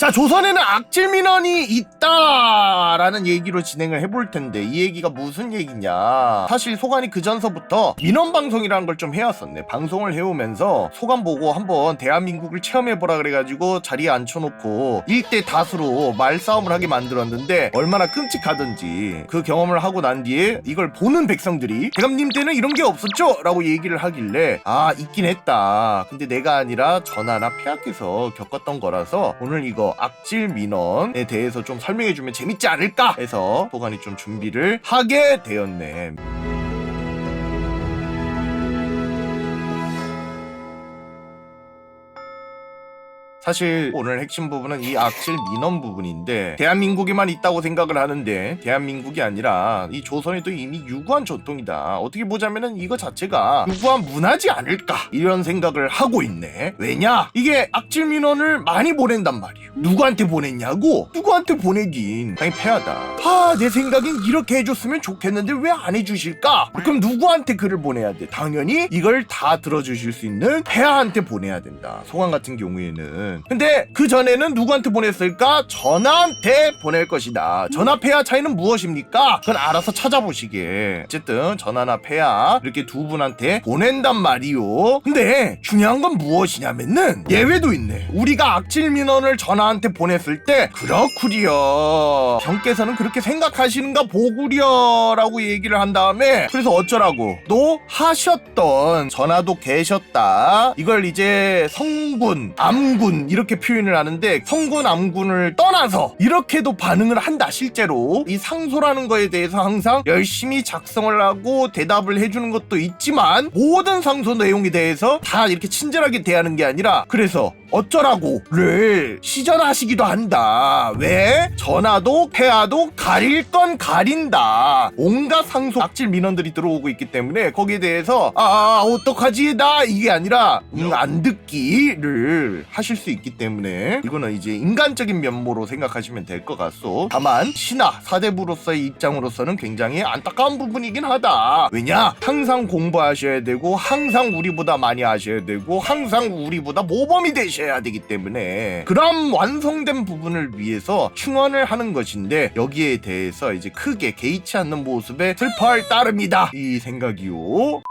자, 조선에는 악질 민원이 있다라는 얘기로 진행을 해볼 텐데 이 얘기가 무슨 얘기냐. 사실 소관이 그 전서부터 민원 방송이라는 걸 좀 해왔었네. 방송을 해오면서 소관 보고 한번 대한민국을 체험해보라 그래가지고 자리에 앉혀놓고 1대 다수로 말싸움을 하게 만들었는데 얼마나 끔찍하던지 그 경험을 하고 난 뒤에 이걸 보는 백성들이 대감님 때는 이런 게 없었죠? 라고 얘기를 하길래 아, 있긴 했다. 근데 내가 아니라 전하나 폐하께서 겪었던 거라서 오늘 이거 악질 민원에 대해서 좀 설명해주면 재밌지 않을까 해서 소관이 좀 준비를 하게 되었네. 사실 오늘 핵심 부분은 이 악질 민원 부분인데 대한민국에만 있다고 생각을 하는데 대한민국이 아니라 이 조선에도 이미 유구한 전통이다. 어떻게 보자면은 이거 자체가 유구한 문화지 않을까 이런 생각을 하고 있네. 왜냐? 이게 악질 민원을 많이 보낸단 말이에요. 누구한테 보냈냐고? 누구한테 보내긴 당연히 폐하다. 아, 내 생각엔 이렇게 해줬으면 좋겠는데 왜 안 해주실까? 그럼 누구한테 글을 보내야 돼? 당연히 이걸 다 들어주실 수 있는 폐하한테 보내야 된다. 소관 같은 경우에는. 근데 그 전에는 누구한테 보냈을까? 전하한테 보낼 것이다. 전하 폐하 차이는 무엇입니까? 그건 알아서 찾아보시게. 어쨌든 전하나 폐하 이렇게 두 분한테 보낸단 말이요. 근데 중요한 건 무엇이냐면은 예외도 있네. 우리가 악질 민원을 전하한테 보냈을 때 그렇구려, 형께서는 그렇게 생각하시는가 보구려 라고 얘기를 한 다음에 그래서 어쩌라고 또 하셨던 전하도 계셨다. 이걸 이제 성군, 암군 이렇게 표현을 하는데 성군, 암군을 떠나서 이렇게도 반응을 한다. 실제로 이 상소라는 거에 대해서 항상 열심히 작성을 하고 대답을 해주는 것도 있지만 모든 상소 내용에 대해서 다 이렇게 친절하게 대하는 게 아니라 그래서 어쩌라고를 시전하시기도 한다. 왜? 전하도 폐하도 가릴 건 가린다. 온갖 상소 악질 민원들이 들어오고 있기 때문에 거기에 대해서 어떡하지 나 이게 아니라 안 듣기를 하실 수 있기 때문에 이거는 이제 인간적인 면모로 생각하시면 될 것 같소. 다만 신하 사대부로서의 입장으로서는 굉장히 안타까운 부분이긴 하다. 왜냐? 항상 공부하셔야 되고 항상 우리보다 많이 하셔야 되고 항상 우리보다 모범이 되셔야 되기 때문에 그런 완성된 부분을 위해서 충원을 하는 것인데 여기에 대해서 이제 크게 개의치 않는 모습에 슬퍼할 따름이다 이 생각이요.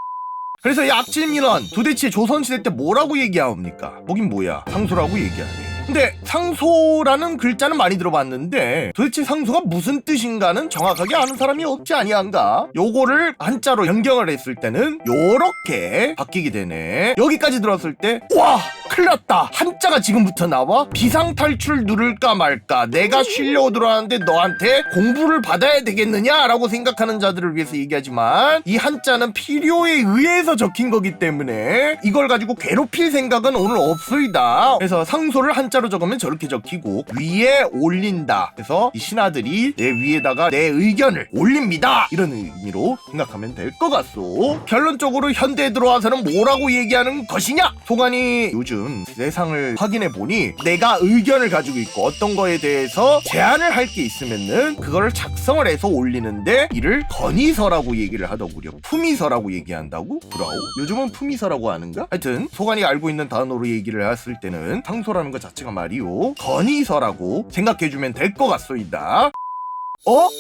그래서 이 악질 민원 도대체 조선시대 때 뭐라고 얘기하옵니까? 뭐긴 뭐야, 상소라고 얘기하네. 근데 상소라는 글자는 많이 들어봤는데 도대체 상소가 무슨 뜻인가는 정확하게 아는 사람이 없지 아니한가? 요거를 한자로 변경을 했을 때는 요렇게 바뀌게 되네. 여기까지 들었을 때 와, 큰일 났다. 한자가 지금부터 나와? 비상탈출 누를까 말까. 내가 쉬려고 들어왔는데 너한테 공부를 받아야 되겠느냐? 라고 생각하는 자들을 위해서 얘기하지만 이 한자는 필요에 의해서 적힌 거기 때문에 이걸 가지고 괴롭힐 생각은 오늘 없소이다. 그래서 상소를 한자로 적으면 저렇게 적히고 위에 올린다. 그래서 이 신하들이 내 위에다가 내 의견을 올립니다. 이런 의미로 생각하면 될 것 같소. 결론적으로 현대에 들어와서는 뭐라고 얘기하는 것이냐? 소관이 요즘 세상을 확인해 보니 내가 의견을 가지고 있고 어떤 거에 대해서 제안을 할 게 있으면은 그거를 작성을 해서 올리는데 이를 건의서라고 얘기를 하더구려. 품의서라고 얘기한다고? 그럼 요즘은 품의서라고 하는가? 하여튼 소관이 알고 있는 단어로 얘기를 했을 때는 상소라는 것 자체가 말이요 건의서라고 생각해주면 될 것 같소이다.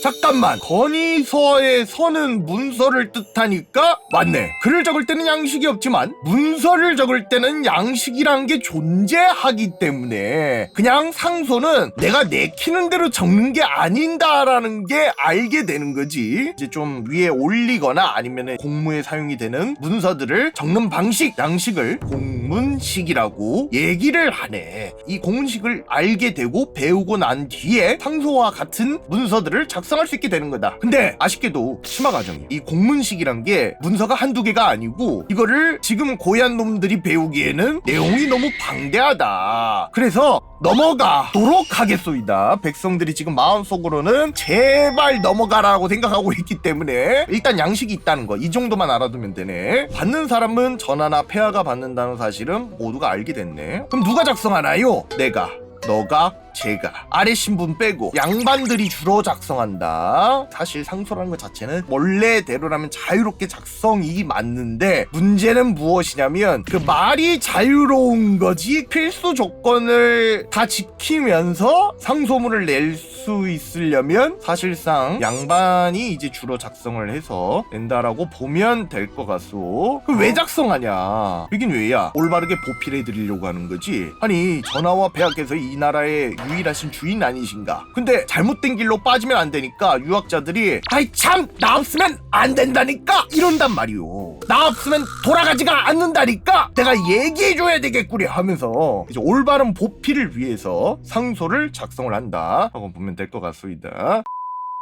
잠깐만, 건의서의 서는 문서를 뜻하니까 맞네. 글을 적을 때는 양식이 없지만 문서를 적을 때는 양식이란 게 존재하기 때문에 그냥 상소는 내가 내키는 대로 적는 게 아닌다라는 게 알게 되는 거지. 이제 좀 위에 올리거나 아니면 공무에 사용이 되는 문서들을 적는 방식, 양식을 공문식이라고 얘기를 하네. 이 공문식을 알게 되고 배우고 난 뒤에 상소와 같은 문서들을 작성할 수 있게 되는 거다. 근데 아쉽게도 심화 과정이 이 공문식이란 게 문서가 한두 개가 아니고 이거를 지금 고얀 놈들이 배우기에는 내용이 너무 방대하다. 그래서 넘어가도록 하겠소이다. 백성들이 지금 마음속으로는 제발 넘어가라고 생각하고 있기 때문에 일단 양식이 있다는 거 이 정도만 알아두면 되네. 받는 사람은 전하나 폐하가 받는다는 사실은 모두가 알게 됐네. 그럼 누가 작성하나요? 내가, 너가, 제가, 아래 신분 빼고 양반들이 주로 작성한다. 사실 상소라는 것 자체는 원래대로라면 자유롭게 작성이 맞는데 문제는 무엇이냐면 그 말이 자유로운 거지 필수 조건을 다 지키면서 상소문을 낼 수 있으려면 사실상 양반이 이제 주로 작성을 해서 낸다라고 보면 될 것 같소. 그 왜 작성하냐? 여긴 왜야? 올바르게 보필해 드리려고 하는 거지. 아니 전하와 폐하께서 이 나라의 유일하신 주인 아니신가? 근데 잘못된 길로 빠지면 안 되니까 유학자들이 아이 참 나 없으면 안 된다니까 이런단 말이오. 나 없으면 돌아가지가 않는다니까 내가 얘기해줘야 되겠구려 하면서 이제 올바른 보필을 위해서 상소를 작성을 한다 하고 보면 될 것 같습니다.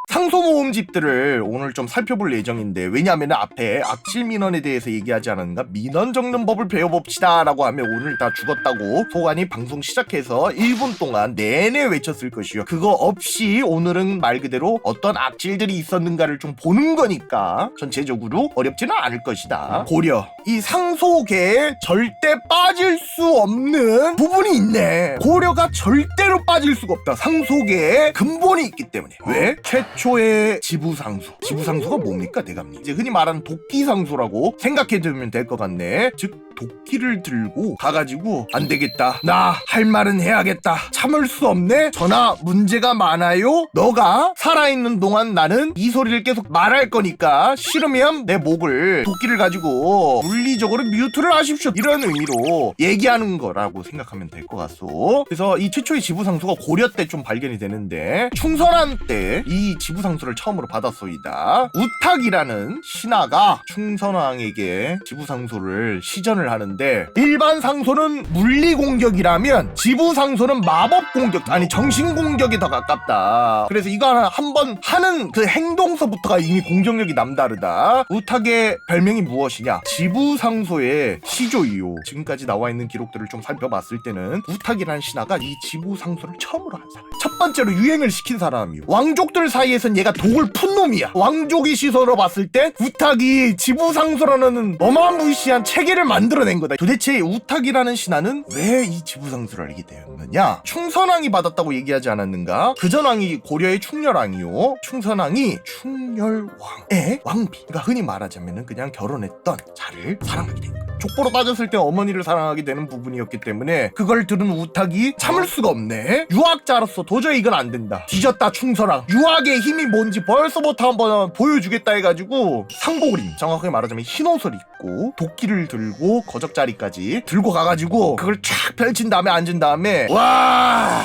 상소 모음집들을 오늘 좀 살펴볼 예정인데 왜냐하면 앞에 악질 민원에 대해서 얘기하지 않았는가? 민원 적는 법을 배워봅시다 라고 하면 오늘 다 죽었다고 소관이 방송 시작해서 1분 동안 내내 외쳤을 것이요. 그거 없이 오늘은 말 그대로 어떤 악질들이 있었는가를 좀 보는 거니까 전체적으로 어렵지는 않을 것이다. 고려 이 상소계에 절대 빠질 수 없는 부분이 있네. 고려가 절대로 빠질 수가 없다. 상소계에 근본이 있기 때문에. 왜? 최초의 지부상소가 뭡니까 대감님? 이제 흔히 말하는 도끼상소라고 생각해두면 될 것 같네. 즉 도끼를 들고 가가지고 안 되겠다, 나 할 말은 해야겠다, 참을 수 없네, 전하 문제가 많아요, 너가 살아있는 동안 나는 이 소리를 계속 말할 거니까 싫으면 내 목을 도끼를 가지고 물리적으로 뮤트를 하십시오, 이런 의미로 얘기하는 거라고 생각하면 될 것 같소. 그래서 이 최초의 지부상소가 고려 때 좀 발견이 되는데 충선한 때 이 지부상소를 처음으로 받았소이다. 우탁이라는 신하가 충선왕에게 지부상소를 시전을 하는데 일반 상소는 물리 공격이라면 지부상소는 마법 공격, 아니 정신 공격이 더 가깝다. 그래서 이거 한번 하는 그 행동서부터가 이미 공격력이 남다르다. 우탁의 별명이 무엇이냐? 지부상소의 시조이요. 지금까지 나와 있는 기록들을 좀 살펴봤을 때는 우탁이라는 신하가 이 지부상소를 처음으로 한 사람, 첫 번째로 유행을 시킨 사람이요. 왕족들 사이에선 얘가 독을 푼 놈이야. 왕족의 시선으로 봤을 때 우탁이 지부상소라는 어마무시한 체계를 만들어낸 거다. 도대체 우탁이라는 신하는 왜 이 지부상소를 알게 되었느냐? 충선왕이 받았다고 얘기하지 않았는가? 그전왕이 고려의 충렬왕이요. 충선왕이 충렬왕의 왕비, 그러니까 흔히 말하자면 그냥 결혼했던 자를 사랑하게 된 거야. 족보로 따졌을 때 어머니를 사랑하게 되는 부분이었기 때문에 그걸 들은 우탁이 참을 수가 없네. 유학자로서 도저히 이건 안 된다. 뒤졌다 충선왕. 유학의 힘이 뭔지 벌써부터 한번 보여주겠다 해가지고 상복을 입, 정확하게 말하자면 흰옷을 입고 도끼를 들고 거적자리까지 들고 가가지고 그걸 쫙 펼친 다음에 앉은 다음에 와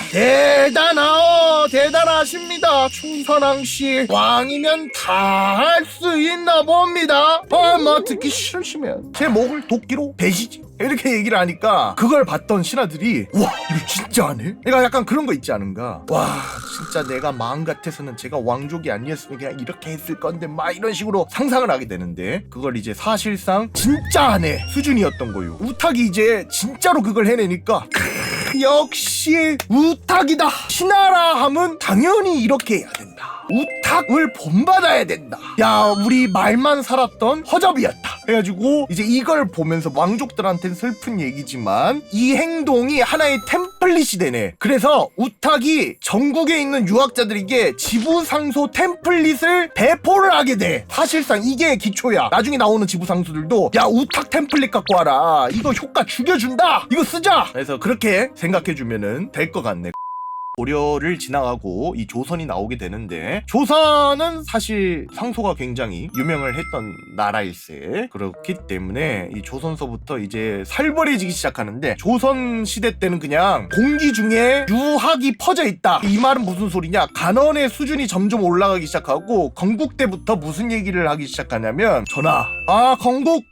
대단하십니다 충선왕씨, 왕이면 다 할 수 있나 봅니다. 뭐 듣기 싫으시면 제 목을 도끼로 베시지, 이렇게 얘기를 하니까 그걸 봤던 신하들이 와 이거 진짜 하네? 내가 약간 그런 거 있지 않은가? 와 진짜 내가 마음 같아서는 제가 왕족이 아니었으면 그냥 이렇게 했을 건데 막 이런 식으로 상상을 하게 되는데 그걸 이제 사실상 진짜 하네 수준이었던 거요. 우탁이 이제 진짜로 그걸 해내니까 역시 우탁이다. 신하라 함은 당연히 이렇게 해야 된다. 우탁을 본받아야 된다. 야 우리 말만 살았던 허접이었다 해가지고 이제 이걸 보면서 왕족들한테는 슬픈 얘기지만 이 행동이 하나의 템플릿이 되네. 그래서 우탁이 전국에 있는 유학자들에게 지부상소 템플릿을 배포를 하게 돼. 사실상 이게 기초야. 나중에 나오는 지부상소들도 야 우탁 템플릿 갖고 와라, 이거 효과 죽여준다, 이거 쓰자. 그래서 그렇게 생각해주면은 될 것 같네. 고려를 지나가고 이 조선이 나오게 되는데 조선은 사실 상소가 굉장히 유명을 했던 나라일세. 그렇기 때문에 이 조선서부터 이제 살벌해지기 시작하는데 조선 시대 때는 그냥 공기 중에 유학이 퍼져 있다, 이 말은 무슨 소리냐? 간언의 수준이 점점 올라가기 시작하고 건국 때부터 무슨 얘기를 하기 시작하냐면 전하 건국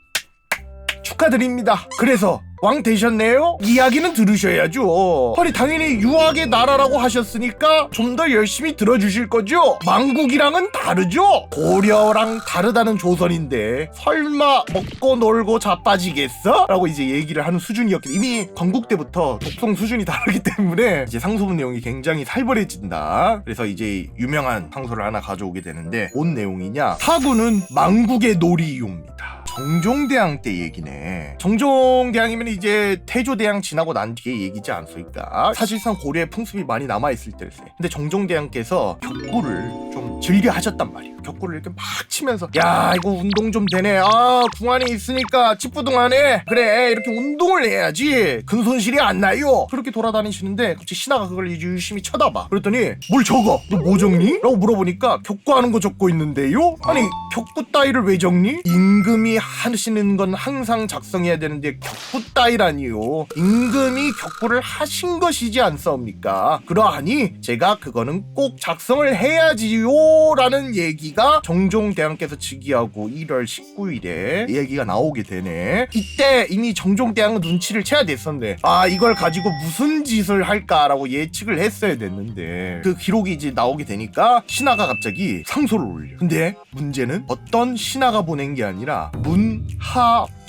축하드립니다. 그래서 왕 되셨네요? 이야기는 들으셔야죠. 아니 당연히 유학의 나라라고 하셨으니까 좀 더 열심히 들어주실 거죠? 망국이랑은 다르죠? 고려랑 다르다는 조선인데 설마 먹고 놀고 자빠지겠어? 라고 이제 얘기를 하는 수준이었기 때문에 이미 건국 때부터 독송 수준이 다르기 때문에 이제 상소문 내용이 굉장히 살벌해진다. 그래서 이제 유명한 상소를 하나 가져오게 되는데 뭔 내용이냐? 사구는 망국의 놀이용입니다. 정종대왕 때 얘기네. 정종대왕이면 이제 태조대왕 지나고 난 뒤에 얘기지 않습니까? 사실상 고려에 풍습이 많이 남아있을 때일세. 근데 정종대왕께서 격구를 좀 즐겨 하셨단 말이에요. 격구를 이렇게 막 치면서 야 이거 운동 좀 되네. 아 궁안에 있으니까 찌뿌둥하네. 그래 이렇게 운동을 해야지 근손실이 안 나요. 그렇게 돌아다니시는데 갑자기 신하가 그걸 이제 유심히 쳐다봐. 그랬더니 뭘 적어? 너 뭐 적니? 라고 물어보니까 격구하는 거 적고 있는데요? 아니 격구 따위를 왜 적니? 임금이 하시는 건 항상 작성해야 되는데 격구 따위라니요. 임금이 격구를 하신 것이지 않사옵니까? 그러하니 제가 그거는 꼭 작성을 해야지요 라는 얘기가 정종대왕께서 즉위하고 1월 19일에 얘기가 나오게 되네. 이때 이미 정종대왕은 눈치를 채야 됐었는데 아 이걸 가지고 무슨 짓을 할까라고 예측을 했어야 됐는데 그 기록이 이제 나오게 되니까 신하가 갑자기 상소를 올려. 근데 문제는 어떤 신하가 보낸 게 아니라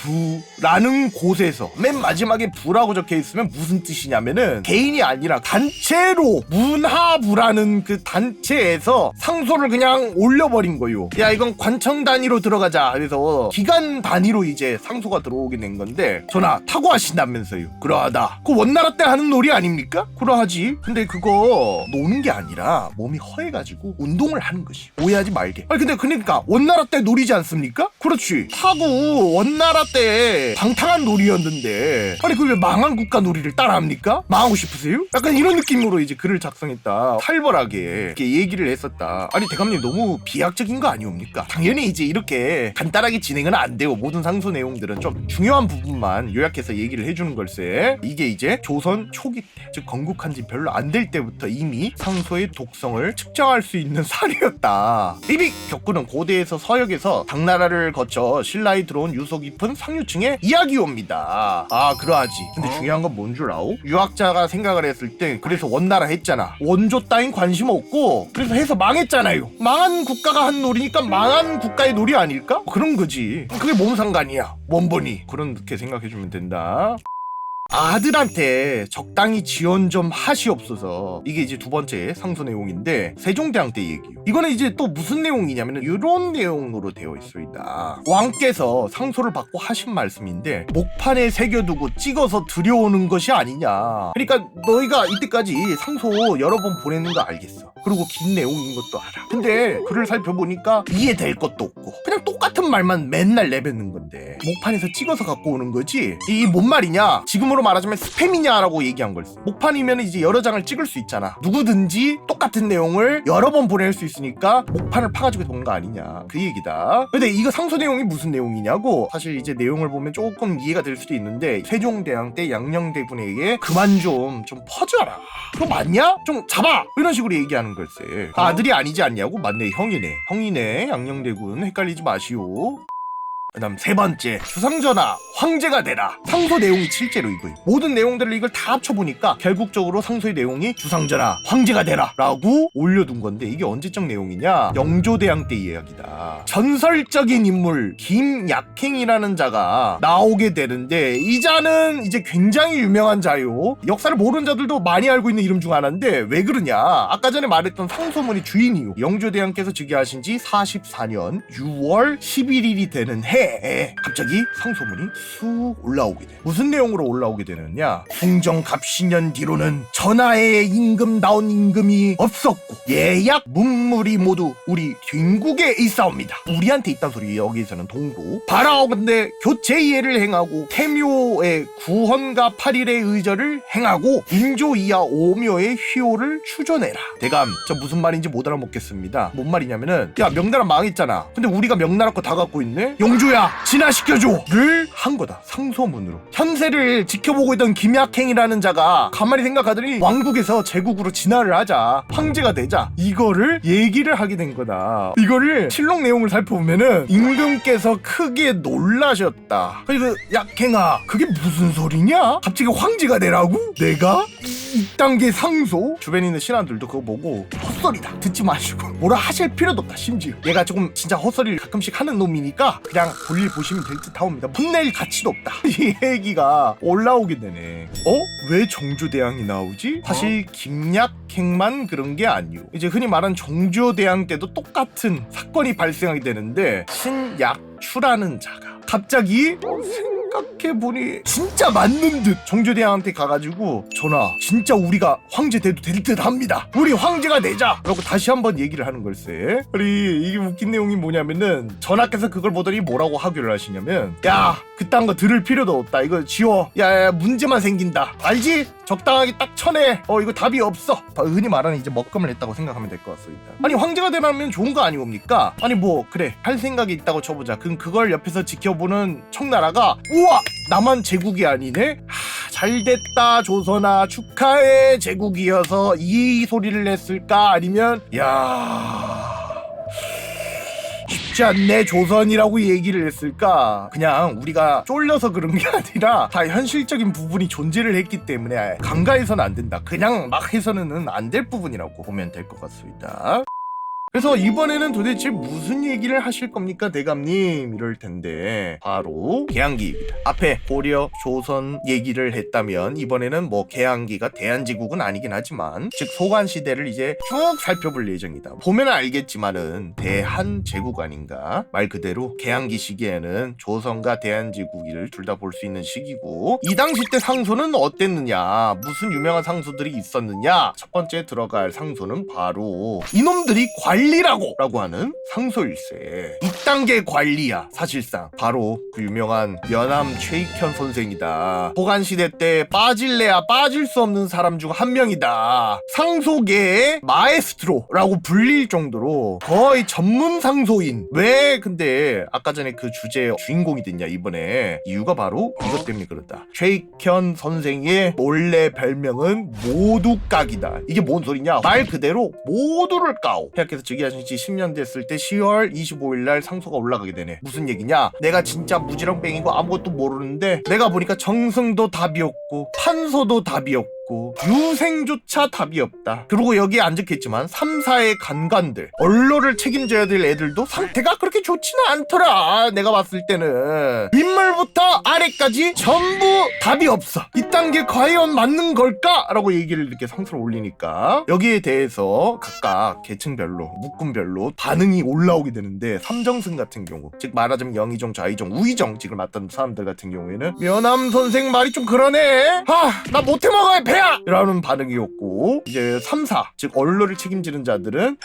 문하부라는 곳에서 맨 마지막에 부라고 적혀 있으면 무슨 뜻이냐면은 개인이 아니라 단체로 문하부라는 그 단체에서 상소를 그냥 올려버린 거요. 야 이건 관청 단위로 들어가자. 그래서 기간 단위로 이제 상소가 들어오게 된 건데 전하 타고 하신다면서요. 그러하다. 그 원나라 때 하는 놀이 아닙니까? 그러하지. 근데 그거 노는 게 아니라 몸이 허해가지고 운동을 하는 것이. 오해하지 말게. 아니 근데 그러니까 원나라 때 놀이지 않습니까? 그렇지. 타고 원나라 때 방탕한 놀이였는데 아니 그 왜 망한 국가 놀이를 따라합니까? 망하고 싶으세요? 약간 이런 느낌으로 이제 글을 작성했다. 살벌하게 이렇게 얘기를 했었다. 아니 대감님 너무 비약적인 거 아니옵니까? 당연히 이제 이렇게 간단하게 진행은 안 돼요. 모든 상소 내용들은 좀 중요한 부분만 요약해서 얘기를 해주는 걸세. 이게 이제 조선 초기 때, 즉 건국한 지 별로 안 될 때부터 이미 상소의 독성을 측정할 수 있는 사례였다. 삐빅 격구는 고대에서 서역에서 당나라를 거쳐 신라에 들어온 유서 깊은 상류층의 이야기옵니다. 아 그러하지. 근데 중요한 건 뭔 줄 아오? 유학자가 생각을 했을 때 그래서 원나라 했잖아. 원조 따윈 관심 없고 그래서 해서 망했잖아요. 망한 국가가 한 놀이니까 망한 국가의 놀이 아닐까? 그런 거지. 그게 뭔 상관이야. 원본이. 그렇게 생각해주면 된다. 아들한테 적당히 지원 좀 하시옵소서. 이게 이제 두 번째 상소 내용인데 세종대왕 때 얘기요. 이거는 이제 또 무슨 내용이냐면 이런 내용으로 되어 있습니다. 왕께서 상소를 받고 하신 말씀인데 목판에 새겨두고 찍어서 들여오는 것이 아니냐. 그러니까 너희가 이때까지 상소 여러 번 보내는 거 알겠어. 그리고 긴 내용인 것도 알아. 근데 글을 살펴보니까 이해될 것도 없고 그냥 똑같은 말만 맨날 내뱉는 건데 목판에서 찍어서 갖고 오는 거지. 이 뭔 말이냐. 지금으로 말하자면 스팸이냐라고 얘기한 걸 써. 목판이면 이제 여러 장을 찍을 수 있잖아. 누구든지 똑같은 내용을 여러 번 보낼 수 있으니까 목판을 파가지고 본 거 아니냐. 그 얘기다. 근데 이거 상소 내용이 무슨 내용이냐고. 사실 이제 내용을 보면 조금 이해가 될 수도 있는데 세종대왕 때 양녕대군에게 그만 좀 퍼져라. 그거 맞냐? 좀 잡아! 이런 식으로 얘기하는 걸세. 아들이 아니지 않냐고? 맞네. 형이네. 양녕대군 헷갈리지 마시오. 그 다음 세 번째, 주상전하 황제가 되라. 상소 내용이 실제로 이거예요. 모든 내용들을 이걸 다 합쳐보니까 결국적으로 상소의 내용이 주상전하 황제가 되라 라고 올려둔 건데 이게 언제적 내용이냐. 영조대왕 때 이야기다. 전설적인 인물 김약행이라는 자가 나오게 되는데 이 자는 이제 굉장히 유명한 자요. 역사를 모르는 자들도 많이 알고 있는 이름 중 하나인데 왜 그러냐. 아까 전에 말했던 상소문의 주인이요. 영조대왕께서 즉위하신 지 44년 6월 11일이 되는 해 갑자기 상소문이 쑥 올라오게 돼. 무슨 내용으로 올라오게 되느냐. 궁정 갑신년 뒤로는 전하의 임금다운 임금이 없었고 예약 문물이 모두 우리 뒷국에 있사옵니다. 우리한테 있단 소리. 여기서는 동부. 바라오건대 교체이해를 행하고 태묘의 구헌과 8일의 의절을 행하고 인조 이하 5묘의 휘호를 추존해라. 대감 저 무슨 말인지 못 알아먹겠습니다. 뭔 말이냐면은 야 명나라 망했잖아. 근데 우리가 명나라 거 다 갖고 있네. 영조야 진화시켜줘를 한 거다. 상소문으로. 현세를 지켜보고 있던 김약행이라는 자가 가만히 생각하더니 왕국에서 제국으로 진화를 하자. 황제가 되자. 이거를 얘기를 하게 된 거다. 이거를 실록 내용을 살펴보면은 임금께서 크게 놀라셨다. 그래서 약행아 그게 무슨 소리냐? 갑자기 황제가 되라고? 내가? 2단계 상소? 주변에 있는 신하들도 그거 보고 헛소리다 듣지 마시고 뭐라 하실 필요도 없다. 심지어 얘가 조금 진짜 헛소리를 가끔씩 하는 놈이니까 그냥 볼일 보시면 될 듯 하옵니다. 혼낼 가치도 없다. 이 얘기가 올라오게 되네. 왜 정조대왕이 나오지? 사실 김약행만 그런 게 아니오. 이제 흔히 말하는 정조대왕 때도 똑같은 사건이 발생하게 되는데 신약추라는 자가 갑자기 생각해보니 진짜 맞는 듯 정조대왕한테 가가지고 전하 진짜 우리가 황제 돼도 될 듯 합니다. 우리 황제가 되자! 라고 다시 한번 얘기를 하는 걸세. 아니 이게 웃긴 내용이 뭐냐면은 전하께서 그걸 보더니 뭐라고 하교를 하시냐면 야 그딴 거 들을 필요도 없다. 이거 지워. 야 문제만 생긴다. 알지? 적당하게 딱 쳐내. 이거 답이 없어. 흔히 말하는 이제 먹금을 했다고 생각하면 될 것 같습니다. 아니 황제가 되면 좋은 거 아니옵니까? 아니 뭐 그래 할 생각이 있다고 쳐보자. 그럼 그걸 옆에서 지켜보는 청나라가 우와 나만 제국이 아니네? 잘됐다 조선아 축하해 제국이어서 이 소리를 냈을까? 아니면 쉽지 않네 조선이라고 얘기를 했을까? 그냥 우리가 쫄려서 그런 게 아니라 다 현실적인 부분이 존재를 했기 때문에 간과해서는 안 된다. 그냥 막 해서는 안 될 부분이라고 보면 될 것 같습니다. 그래서 이번에는 도대체 무슨 얘기를 하실 겁니까 대감님? 이럴 텐데 바로 개항기입니다. 앞에 고려, 조선 얘기를 했다면 이번에는 뭐 개항기가 대한제국은 아니긴 하지만 즉 소관시대를 이제 쭉 살펴볼 예정이다. 보면 알겠지만은 대한제국 아닌가? 말 그대로 개항기 시기에는 조선과 대한제국을 둘 다 볼 수 있는 시기고 이 당시 때 상소는 어땠느냐? 무슨 유명한 상소들이 있었느냐? 첫 번째 들어갈 상소는 바로 이놈들이 관리라고 하는 상소일세. 2단계 관리야. 사실상 바로 그 유명한 면함 최익현 선생이다. 소관시대 때 빠질래야 빠질 수 없는 사람 중 한 명이다. 상소계의 마에스트로라고 불릴 정도로 거의 전문 상소인. 왜 근데 아까 전에 그 주제의 주인공이 됐냐 이번에? 이유가 바로 이것 때문에 그렇다. 최익현 선생의 원래 별명은 모두깍이다. 이게 뭔 소리냐? 말 그대로 모두를 까오. 폐하께서 즉위하신 지 10년 됐을 때 10월 25일 날 상소가 올라가게 되네. 무슨 얘기냐? 내가 진짜 무지렁뱅이고 아무것도 모르는데 내가 보니까 정승도 답이 없고 판서도 답이 없고 유생조차 답이 없다. 그리고 여기에 안 적혀있지만 3사의 간관들 언로를 책임져야 될 애들도 상태가 그렇게 좋지는 않더라. 내가 봤을 때는 인물부터 아래까지 전부 답이 없어. 이딴 게 과연 맞는 걸까? 라고 얘기를 이렇게 상소를 올리니까 여기에 대해서 각각 계층별로 묶음별로 반응이 올라오게 되는데 삼정승 같은 경우 즉 말하자면 영의정, 좌의정, 우의정직을 맡던 사람들 같은 경우에는 면함 선생 말이 좀 그러네. 나 못해 먹어야 배야! 라는 반응이었고 이제 3사 즉 언론을 책임지는 자들은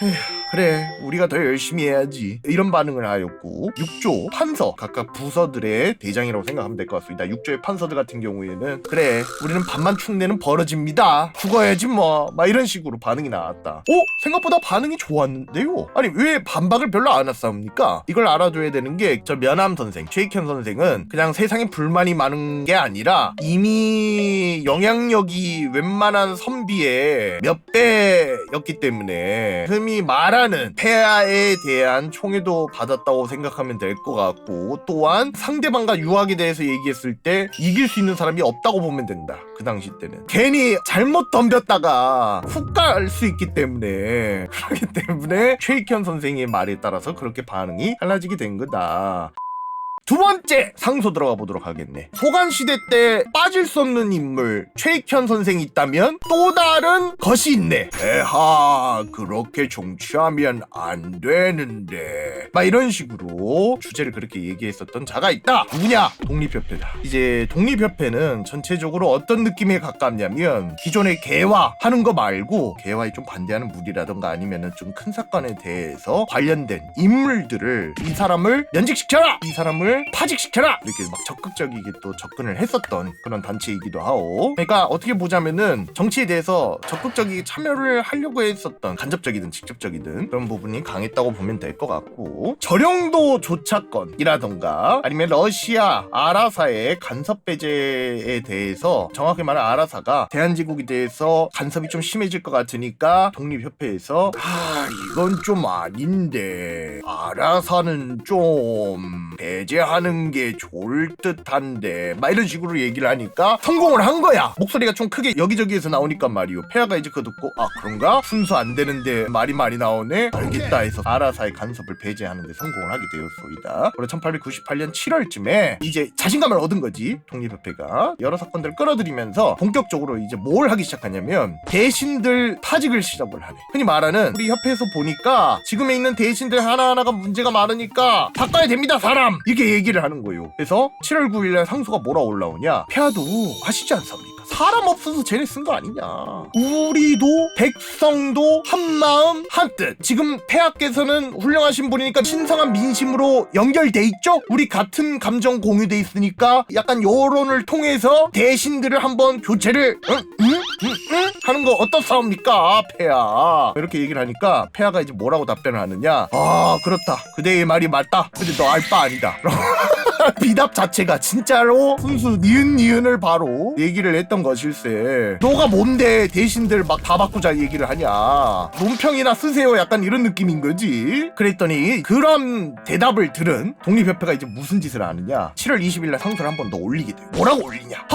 그래 우리가 더 열심히 해야지 이런 반응을 하였고 6조 판서 각각 부서들의 대장이라고 생각하면 될 것 같습니다. 6조의 판서들 같은 경우에는 그래 우리는 밥만 축내는 버러집니다. 죽어야지 뭐 막 이런 식으로 반응이 나왔다. 생각보다 반응이 좋았는데요. 아니 왜 반박을 별로 안 했습니까? 이걸 알아줘야 되는 게 저 면함 선생 최익현 선생은 그냥 세상에 불만이 많은 게 아니라 이미 영향력이 웬만한 선비의 몇 배였기 때문에 흔히 말하는 폐하에 대한 총애도 받았다고 생각하면 될 것 같고 또한 상대방과 유학에 대해서 얘기했을 때 이길 수 있는 사람이 없다고 보면 된다. 그 당시 때는 괜히 잘못 덤볐다가 훅 갈 수 있기 때문에 그렇기 때문에 최익현 선생의 말에 따라서 그렇게 반응이 달라지게 된 거다. 두 번째 상소 들어가 보도록 하겠네. 소관시대 때 빠질 수 없는 인물 최익현 선생이 있다면 또 다른 것이 있네. 폐하 그렇게 정치하면 안 되는데 막 이런 식으로 주제를 그렇게 얘기했었던 자가 있다. 누구냐? 독립협회다. 이제 독립협회는 전체적으로 어떤 느낌에 가깝냐면 기존의 개화하는 거 말고 개화에 좀 반대하는 무리라던가 아니면은 좀 큰 사건에 대해서 관련된 인물들을 이 사람을 면직시켜라! 이 사람을 파직시켜라! 이렇게 막 적극적이게 또 접근을 했었던 그런 단체이기도 하고 그러니까 어떻게 보자면은 정치에 대해서 적극적이게 참여를 하려고 했었던 간접적이든 직접적이든 그런 부분이 강했다고 보면 될 것 같고 저령도 조차건이라던가 아니면 러시아 아라사의 간섭 배제에 대해서 정확히 말하면 아라사가 대한제국에 대해서 간섭이 좀 심해질 것 같으니까 독립협회에서 이건 좀 아닌데 아라사는 좀 배제하는 게 좋을 듯한데 막 이런 식으로 얘기를 하니까 성공을 한 거야. 목소리가 좀 크게 여기저기에서 나오니까 말이요. 폐하가 이제 그거 듣고 아 그런가? 순서 안 되는데 말이 많이 나오네? 알겠다 해서 아라사의 간섭을 배제하는데 성공을 하게 되었소이다. 그리고 1898년 7월쯤에 이제 자신감을 얻은 거지. 독립협회가 여러 사건들을 끌어들이면서 본격적으로 이제 뭘 하기 시작하냐면 대신들 타직을 시작을 하네. 흔히 말하는 우리 협회에서 보니까 지금에 있는 대신들 하나하나가 문제가 많으니까 바꿔야 됩니다 사람! 이렇게 얘기를 하는 거예요. 그래서 7월 9일날 상소가 뭐라 올라오냐, 폐하도 하시지 않습니까? 사람 없어서 쟤네 쓴 거 아니냐. 우리도 백성도 한마음 한뜻. 지금 폐하께서는 훌륭하신 분이니까 신성한 민심으로 연결돼 있죠? 우리 같은 감정 공유돼 있으니까 약간 여론을 통해서 대신들을 한번 교체를 하는 거 어떻사옵니까 폐하? 이렇게 얘기를 하니까 폐하가 이제 뭐라고 답변을 하느냐, 아 그렇다, 그대의 말이 맞다, 근데 너 알 바 아니다. 비답 자체가 진짜로 순수 니은을 바로 얘기를 했던 것일세. 너가 뭔데 대신들 막 다 바꾸자 얘기를 하냐, 논평이나 쓰세요, 약간 이런 느낌인 거지. 그랬더니 그런 대답을 들은 독립협회가 이제 무슨 짓을 하느냐, 7월 20일날 상소를 한 번 더 올리게 돼요. 뭐라고 올리냐,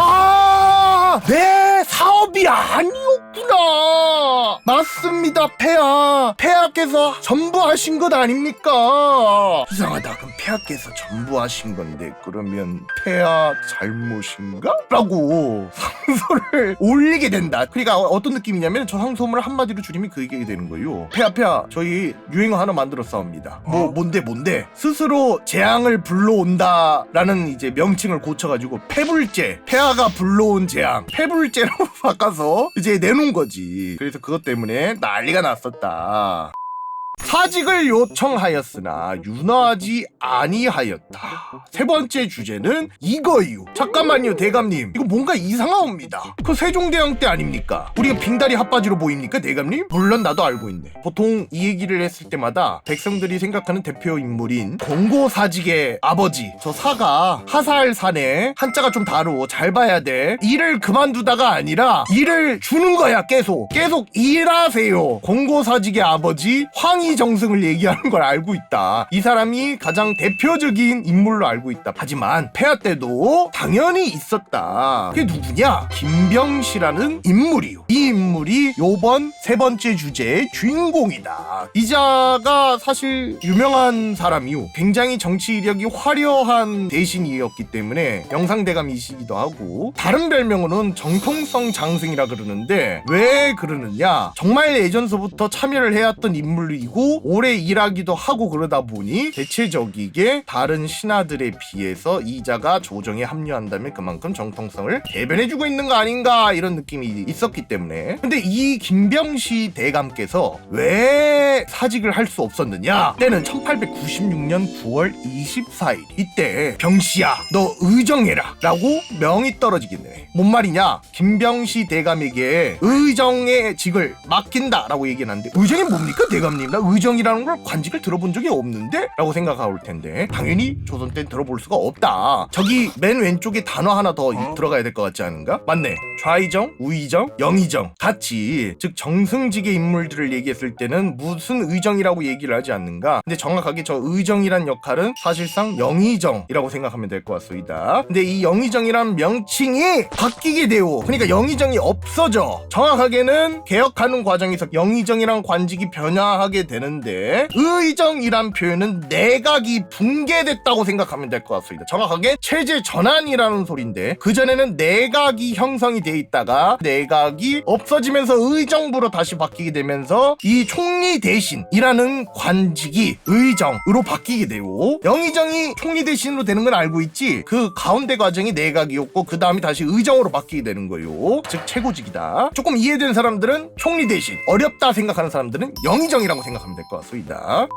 내 사업이 아니었구나. 맞습니다 폐하께서 전부 하신 것 아닙니까? 이상하다. 그럼 폐하께서 전부 하신 건데 그러면 폐하 잘못인가? 라고 상소를 올리게 된다. 그러니까 어떤 느낌이냐면 저 상소문을 한마디로 줄이면 그 얘기가 되는 거예요. 폐하 저희 유행어 하나 만들었사옵니다. 뭔데 스스로 재앙을 불러온다 라는 이제 명칭을 고쳐가지고 폐불재, 폐하가 불러온 재앙, 폐불재라고 바꿔서 이제 내놓은 거지. 그래서 그것 때문에 난리가 났었다. 사직을 요청하였으나 윤하지 아니하였다. 세 번째 주제는 이거요. 잠깐만요 대감님, 이거 뭔가 이상하옵니다. 그 세종대왕 때 아닙니까? 우리가 빙다리 핫바지로 보입니까 대감님? 물론 나도 알고 있네. 보통 이 얘기를 했을 때마다 백성들이 생각하는 대표 인물인 공고사직의 아버지, 저 사가 하살산에 한자가 좀 다르고 잘 봐야 돼. 일을 그만두다가 아니라 일을 주는 거야. 계속 일하세요. 공고사직의 아버지 정승을 얘기하는 걸 알고 있다. 이 사람이 가장 대표적인 인물로 알고 있다. 하지만 폐하 때도 당연히 있었다. 그게 누구냐? 김병시라는 인물이요. 이 인물이 요번 세 번째 주제의 주인공이다. 이자가 사실 유명한 사람이요. 굉장히 정치 이력이 화려한 대신이었기 때문에 영상대감이시기도 하고, 다른 별명으로는 정통성 장승이라 그러는데 왜 그러느냐? 정말 예전서부터 참여를 해왔던 인물이고 오래 일하기도 하고 그러다 보니 대체적이게 다른 신하들에 비해서 이자가 조정에 합류한다면 그만큼 정통성을 대변해주고 있는 거 아닌가, 이런 느낌이 있었기 때문에. 근데 이 김병시 대감께서 왜 사직을 할 수 없었느냐? 때는 1896년 9월 24일. 이때 병시야 너 의정해라 라고 명이 떨어지게 되네. 뭔 말이냐? 김병시 대감에게 의정의 직을 맡긴다 라고 얘기는 하는데, 의정이 뭡니까 대감님? 나 의정이라는 걸 관직을 들어본 적이 없는데? 라고 생각할 텐데 당연히 조선 땐 들어볼 수가 없다. 저기 맨 왼쪽에 단어 하나 더 들어가야 될 것 같지 않은가? 맞네. 좌의정, 우의정, 영의정 같이, 즉 정승직의 인물들을 얘기했을 때는 무슨 의정이라고 얘기를 하지 않는가? 근데 정확하게 저 의정이란 역할은 사실상 영의정이라고 생각하면 될 것 같습니다. 근데 이 영의정이란 명칭이 바뀌게 되고, 그러니까 영의정이 없어져. 정확하게는 개혁하는 과정에서 영의정이란 관직이 변화하게 되는데, 의정이란 표현은 내각이 붕괴됐다고 생각하면 될 것 같습니다. 정확하게 체제 전환이라는 소리인데, 그전에는 내각이 형성이 돼 있다가 내각이 없어지면서 의정부로 다시 바뀌게 되면서 이 총리 대신이라는 관직이 의정으로 바뀌게 되고, 영의정이 총리 대신으로 되는 건 알고 있지, 그 가운데 과정이 내각이었고 그 다음에 다시 의정으로 바뀌게 되는 거예요. 즉 최고직이다. 조금 이해된 사람들은 총리 대신, 어렵다 생각하는 사람들은 영의정이라고 생각하면 될 것 같습니다.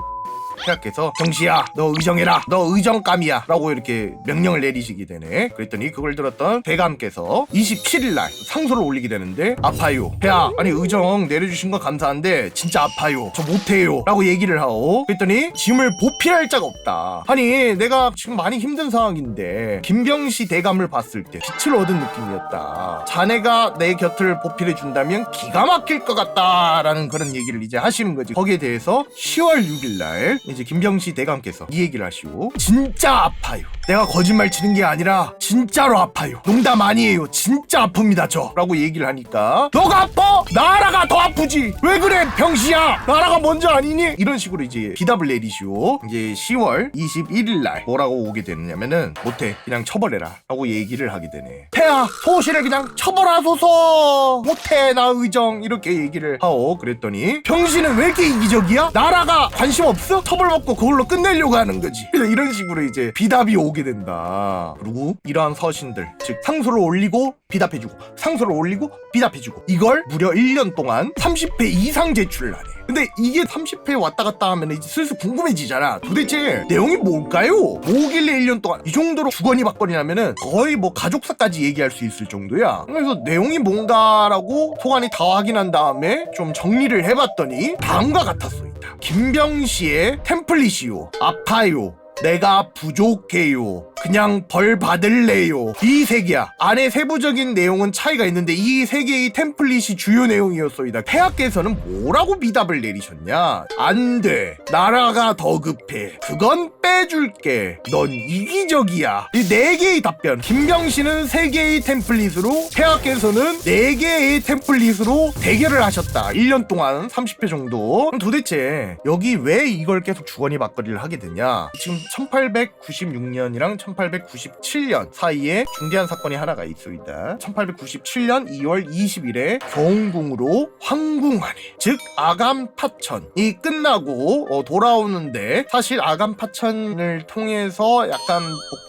폐하께서 병시야 너 의정해라, 너 의정감이야 라고 이렇게 명령을 내리시게 되네. 그랬더니 그걸 들었던 대감께서 27일날 상소를 올리게 되는데, 아파요 폐하, 아니 의정 내려주신 건 감사한데 진짜 아파요, 저 못해요 라고 얘기를 하고, 그랬더니 짐을 보필할 자가 없다. 아니 내가 지금 많이 힘든 상황인데 김병시 대감을 봤을 때 빛을 얻은 느낌이었다. 자네가 내 곁을 보필해 준다면 기가 막힐 것 같다 라는 그런 얘기를 이제 하시는 거지. 거기에 대해서 10월 6일날 이제 김병시 대감께서 이 얘기를 하시고, 진짜 아파요. 내가 거짓말 치는 게 아니라 진짜로 아파요. 농담 아니에요. 진짜 아픕니다 저. 라고 얘기를 하니까, 너가 아파? 나라가 더 아프지. 왜 그래 병시야? 나라가 먼저 아니니? 이런 식으로 이제 비답을 내리시오. 이제 10월 21일 날 뭐라고 오게 되느냐면은, 못해 그냥 처벌해라 라고 얘기를 하게 되네. 폐하 소실을 그냥 처벌하소서. 못해 나 의정. 이렇게 얘기를 하오. 그랬더니, 병신은 왜 이렇게 이기적이야? 나라가 관심 없어? 처벌받고 그걸로 끝내려고 하는 거지. 이런 식으로 이제 비답이 오게 된다. 그리고 이러한 서신들, 즉 상소를 올리고 비답해주고, 상소를 올리고 비답해주고, 이걸 무려 1년 동안 30회 이상 제출을 하네. 근데 이게 30회 왔다 갔다 하면 이제 슬슬 궁금해지잖아. 도대체 내용이 뭘까요? 뭐길래 1년 동안 이 정도로 주거니 받거니 하면은 거의 뭐 가족사까지 얘기할 수 있을 정도야. 그래서 내용이 뭔가라고 소관이 다 확인한 다음에 좀 정리를 해봤더니 다음과 같았소이다. 김병시의 템플릿이요, 아파요, 내가 부족해요, 그냥 벌 받을래요, 이 세 개야. 안에 세부적인 내용은 차이가 있는데 이 세 개의 템플릿이 주요 내용이었소이다. 폐하께서는 뭐라고 미답을 내리셨냐? 안 돼, 나라가 더 급해, 그건 빼줄게, 넌 이기적이야. 이 네 개의 답변. 김병시는 세 개의 템플릿으로, 폐하께서는 네 개의 템플릿으로 대결을 하셨다. 1년 동안 30회 정도. 그럼 도대체 여기 왜 이걸 계속 주거니 받거리를 하게 되냐? 지금 1896년이랑 1897년 사이에 중대한 사건이 하나가 있습니다. 1897년 2월 20일에 경궁으로 황궁환이, 즉 아감 파천이 끝나고 돌아오는데, 사실 아감 파천을 통해서 약간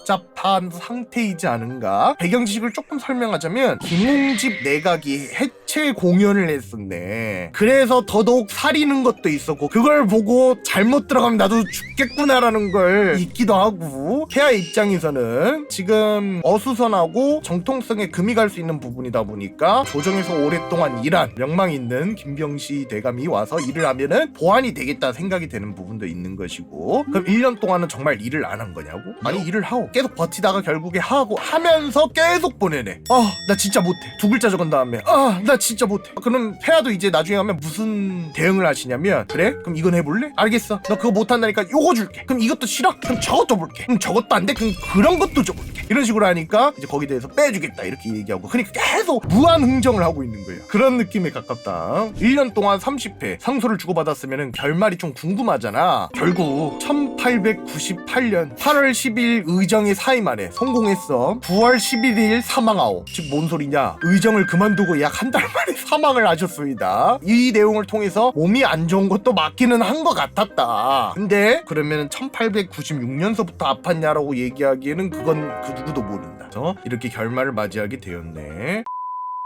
복잡한 상태이지 않은가. 배경 지식을 조금 설명하자면, 김웅집 내각이 해체 공연을 했었네. 그래서 더더욱 사리는 것도 있었고, 그걸 보고 잘못 들어가면 나도 죽겠구나라는 걸 있기도 하고, 폐하 입장에서는 지금 어수선하고 정통성에 금이 갈 수 있는 부분이다 보니까 조정에서 오랫동안 일한 명망 있는 김병시 대감이 와서 일을 하면은 보완이 되겠다 생각이 되는 부분도 있는 것이고, 그럼 1년 동안은 정말 일을 안 한 거냐고? 아니, 일을 하고 계속 버티다가 결국에 하고 하면서 계속 보내네. 나 진짜 못해. 두 글자 적은 다음에 나 진짜 못해. 그럼 폐하도 이제 나중에 가면 무슨 대응을 하시냐면, 그래? 그럼 이건 해볼래? 알겠어. 너 그거 못한다니까 요거 줄게. 그럼 이것도 싫어? 그럼 저것도 볼게. 그럼 저것도 안 돼? 그럼 그런 것도 줘볼게. 이런 식으로 하니까 이제 거기에 대해서 빼주겠다 이렇게 얘기하고, 그러니까 계속 무한 흥정을 하고 있는 거예요. 그런 느낌에 가깝다. 1년 동안 30회 상소를 주고받았으면 결말이 좀 궁금하잖아. 결국 1898년 8월 10일 의정의 사임 안에 성공했어. 9월 11일 사망하오. 즉 뭔 소리냐? 의정을 그만두고 약 한 달 만에 사망을 하셨습니다. 이 내용을 통해서 몸이 안 좋은 것도 맞기는 한 것 같았다. 근데 그러면 1896년서부터 아팠냐라고 얘기하기에는 그건 그 누구도 모른다. 이렇게 결말을 맞이하게 되었네.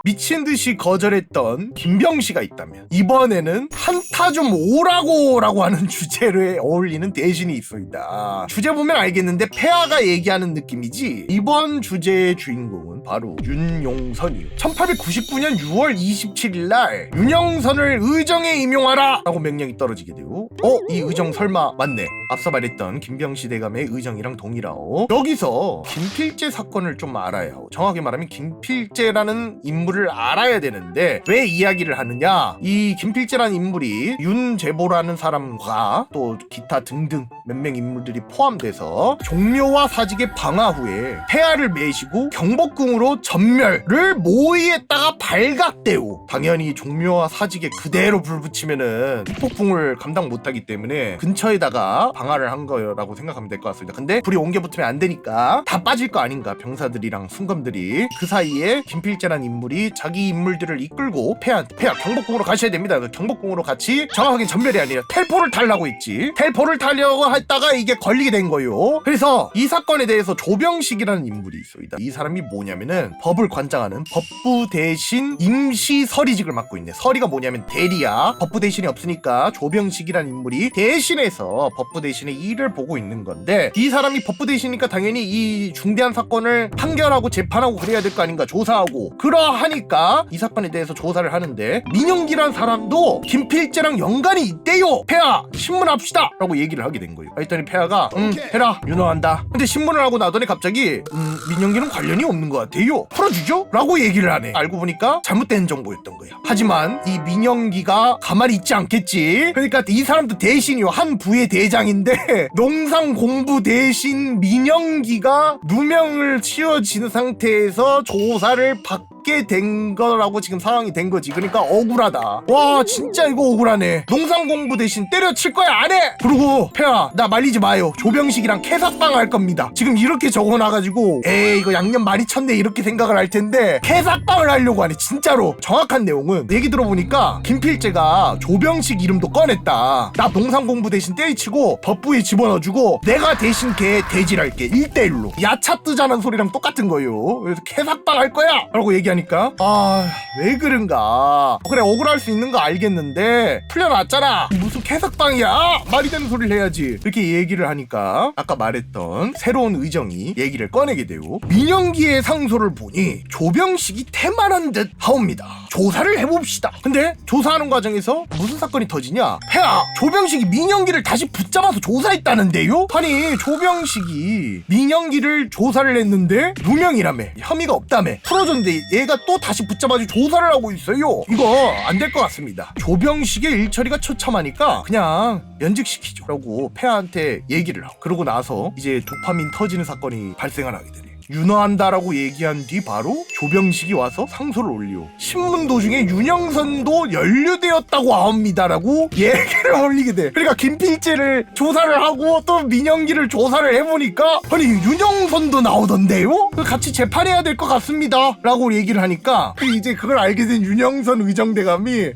미친듯이 거절했던 김병시가 있다면, 이번에는 한타 좀 오라고 라고 하는 주제로 어울리는 대신이 있습니다. 주제 보면 알겠는데 폐하가 얘기하는 느낌이지, 이번 주제의 주인공은 바로 윤용선이요. 1899년 6월 27일 날 윤용선을 의정에 임용하라 라고 명령이 떨어지게 되고, 이 의정 설마 맞네. 앞서 말했던 김병시 대감의 의정이랑 동일하오. 여기서 김필재 사건을 좀 알아야 하오. 정확히 말하면 김필재라는 인물을 알아야 되는데, 왜 이야기를 하느냐? 이 김필재라는 인물이 윤제보라는 사람과 또 기타 등등 몇 명 인물들이 포함돼서 종묘와 사직의 방화 후에 폐하를 매시고 경복궁으로 전멸을 모의했다가 발각되오. 당연히 종묘와 사직에 그대로 불 붙이면은 폭풍을 감당 못하기 때문에 근처에다가 방화를 한 거라고 생각하면 될 것 같습니다. 근데 불이 옮겨 붙으면 안 되니까 다 빠질 거 아닌가, 병사들이랑 순검들이. 그 사이에 김필재라는 인물이 자기 인물들을 이끌고 폐하 경복궁으로 가셔야 됩니다. 경복궁으로 같이, 정확하게 전멸이 아니라 텔포를 달라고 했지. 텔포를 달려고 했다가 이게 걸리게 된 거요. 그래서 이 사건에 대해서 조병식이라는 인물이 있습니다. 이 사람이 뭐냐면은 법을 관장하는 법부 대신 임시 서리직을 맡고 있네. 서리가 뭐냐면 대리야. 법부 대신이 없으니까 조병식이라는 인물이 대신해서 법부 대신의 일을 보고 있는 건데, 이 사람이 법부 대신이니까 당연히 이 중대한 사건을 판결하고 재판하고 그래야 될 거 아닌가, 조사하고. 그러하니 하니까 이 사건에 대해서 조사를 하는데 민영기란 사람도 김필재랑 연관이 있대요. 폐하 신문합시다 라고 얘기를 하게 된 거예요. 했더니 폐하가 해라 윤호한다. 근데 신문을 하고 나더니 갑자기 민영기는 관련이 없는 것 같아요. 풀어주죠? 라고 얘기를 하네. 알고 보니까 잘못된 정보였던 거예요. 하지만 이 민영기가 가만히 있지 않겠지. 그러니까 이 사람도 대신이요. 한 부의 대장인데 농상공부 대신 민영기가 누명을 씌워진 상태에서 조사를 받게 된 거라고 지금 상황이 된 거지. 그러니까 억울하다. 와 진짜 이거 억울하네. 농상공부 대신 때려칠 거야 안 해. 그리고 폐하 나 말리지 마요. 조병식이랑 캐삭방 할 겁니다. 지금 이렇게 적어놔가지고 에이 이거 양념 많이 쳤네 이렇게 생각을 할 텐데 캐삭방을 하려고 하네. 진짜로 정확한 내용은 얘기 들어보니까 김필재가 조병식 이름도 꺼냈다. 나 농상공부 대신 때리치고 법부에 집어넣어주고 내가 대신 걔 대질할게 1대1로. 야차 뜨자는 소리랑 똑같은 거예요. 그래서 캐삭방 할 거야 라고 얘기하니까 아 왜 그런가. 그래 억울할 수 있는 거 알겠는데 풀려났잖아. 무슨 캐삭방이야. 말이 되는 소리를 해야지. 이렇게 얘기를 하니까 아까 말했던 새로운 의정이 얘기를 꺼내게 되고 민영기의 상소를 보니 조병식이 태만한 듯 하옵니다. 조사를 해봅시다. 근데 조사하는 과정에서 무슨 사건이 터지냐. 폐하 조병식이 민영기를 다시 붙잡아서 조사했다는데요. 아니 조병식이 민영기를 조사를 했는데 누명이라며 혐의가 없다며 풀어줬는데 얘가 또 다시 붙잡아서 조사를 하고 있어요. 이거 안 될 것 같습니다. 조병식의 일처리가 처참하니까 그냥 면직시키죠 라고 폐하한테 얘기를 하고 그러고 나서 이제 도파민 터지는 사건이 발생을 하게 되네요. 윤허한다라고 얘기한 뒤 바로 조병식이 와서 상소를 올리고 신문 도중에 윤영선도 연루되었다고 합니다라고 얘기를 올리게 돼. 그러니까 김필재를 조사를 하고 또 민영기를 조사를 해보니까 아니 윤영선도 나오던데요? 같이 재판해야 될 것 같습니다 라고 얘기를 하니까 이제 그걸 알게 된 윤영선 의정대감이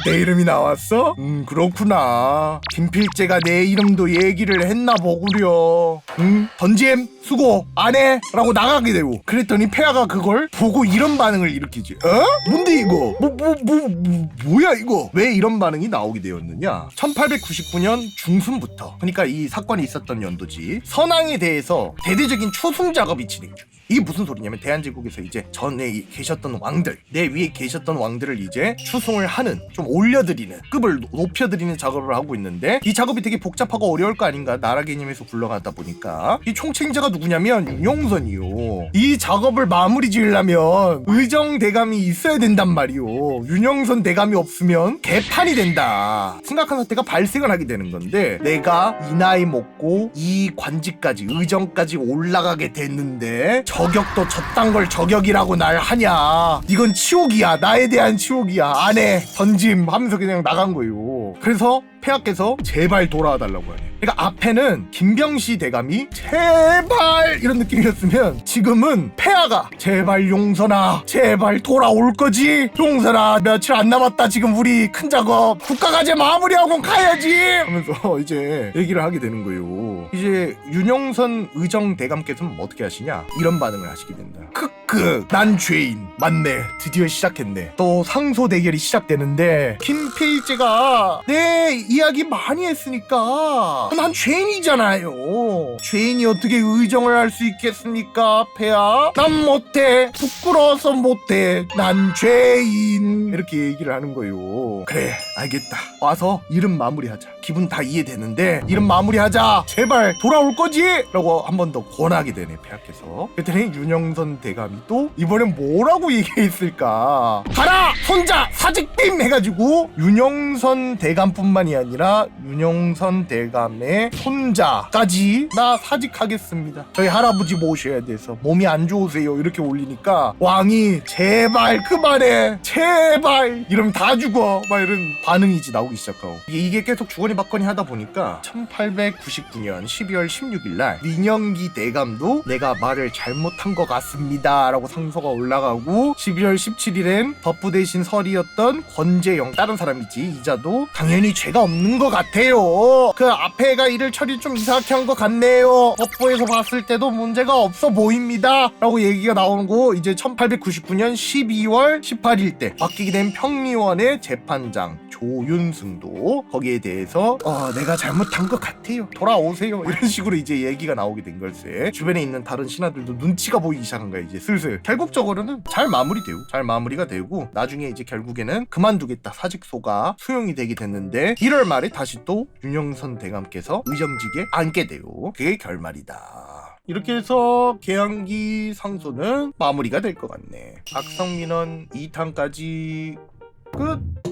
내 이름이 나왔어? 그렇구나. 김필재가 내 이름도 얘기를 했나 보구려. 던짐 수고 안 해 라고 나가게 되고 그랬더니 폐하가 그걸 보고 이런 반응을 일으키지. 어? 뭔데 이거? 뭐야 이거? 왜 이런 반응이 나오게 되었느냐. 1899년 중순부터 그러니까 이 사건이 있었던 연도지 선왕에 대해서 대대적인 추승 작업이 진행 중. 이게 무슨 소리냐면 대한제국에서 이제 전에 계셨던 왕들 내 위에 계셨던 왕들을 이제 추승을 하는 좀 올려드리는 급을 높여드리는 작업을 하고 있는데 이 작업이 되게 복잡하고 어려울 거 아닌가. 나라 개념에서 굴러가다 보니까 이 총책자가 누구냐면 윤영선이요. 이 작업을 마무리 지으려면 의정대감이 있어야 된단 말이요. 윤영선 대감이 없으면 개판이 된다 심각한 사태가 발생을 하게 되는 건데 내가 이 나이 먹고 이 관직까지 의정까지 올라가게 됐는데 저격도 저딴 걸 저격이라고 날 하냐. 이건 치욕이야. 나에 대한 치욕이야. 안 해. 던짐 하면서 그냥 나간 거예요. 그래서 폐하께서 제발 돌아와 달라고 하네. 그러니까 앞에는 김병시 대감이 제발 이런 느낌이었으면 지금은 폐하가 제발 용선아 제발 돌아올 거지. 용선아 며칠 안 남았다. 지금 우리 큰 작업 국가과제 마무리하고 가야지 하면서 이제 얘기를 하게 되는 거예요. 이제 윤영선 의정대감께서는 어떻게 하시냐 이런 반응을 하시게 된다. 크크 난 죄인 맞네. 드디어 시작했네. 또 상소 대결이 시작되는데 김필재가 내 이야기 많이 했으니까 난 죄인이잖아요. 죄인이 어떻게 의정을 할 수 있겠습니까 폐하? 난 못해. 부끄러워서 못해. 난 죄인. 이렇게 얘기를 하는 거예요. 그래 알겠다. 와서 이름 마무리하자. 기분 다 이해되는데 이름 마무리하자. 제발 돌아올 거지? 라고 한 번 더 권하게 되네 폐하께서. 그랬더니 윤영선 대감이 또 이번엔 뭐라고 얘기했을까. 가라 손자 사직빔 해가지고 윤영선 대감뿐만이 아니라 윤영선 대감의 손자까지 나 사직하겠습니다. 저희 할아버지 모셔야 돼서 몸이 안 좋으세요 이렇게 올리니까 왕이 제발 그만해 제발 이러면 다 죽어 막 이런 반응이지 나오기 시작하고 이게 계속 주거니 받거니 하다 보니까 1899년 12월 16일 날 민영기 대감도 내가 말을 잘못한 것 같습니다 라고 상소가 올라가고 12월 17일엔 법부 대신 설이었던 권재영 다른 사람이지 이자도 당연히 죄가 없는 것 같아요. 그 앞에가 일을 처리 좀 이상하게 한 것 같네요. 법부에서 봤을 때도 문제가 없어 보입니다 라고 얘기가 나오는 거. 이제 1899년 12월 18일 때 바뀌게 된 평리원의 재판장 조윤승도 거기에 대해서 하면서 내가 잘못한 것 같아요, 돌아오세요, 이런 식으로 이제 얘기가 나오게 된 걸세. 주변에 있는 다른 신하들도 눈치가 보이기 시작한 거야. 이제 슬슬 결국적으로는 잘 마무리가 되고 나중에 이제 결국에는 그만두겠다 사직서가 수용이 되게 됐는데 1월 말에 다시 또 윤영선 대감께서 의정직에 앉게 돼요. 그게 결말이다. 이렇게 해서 계양기 상소는 마무리가 될 것 같네. 악성민원 2탄까지 끝.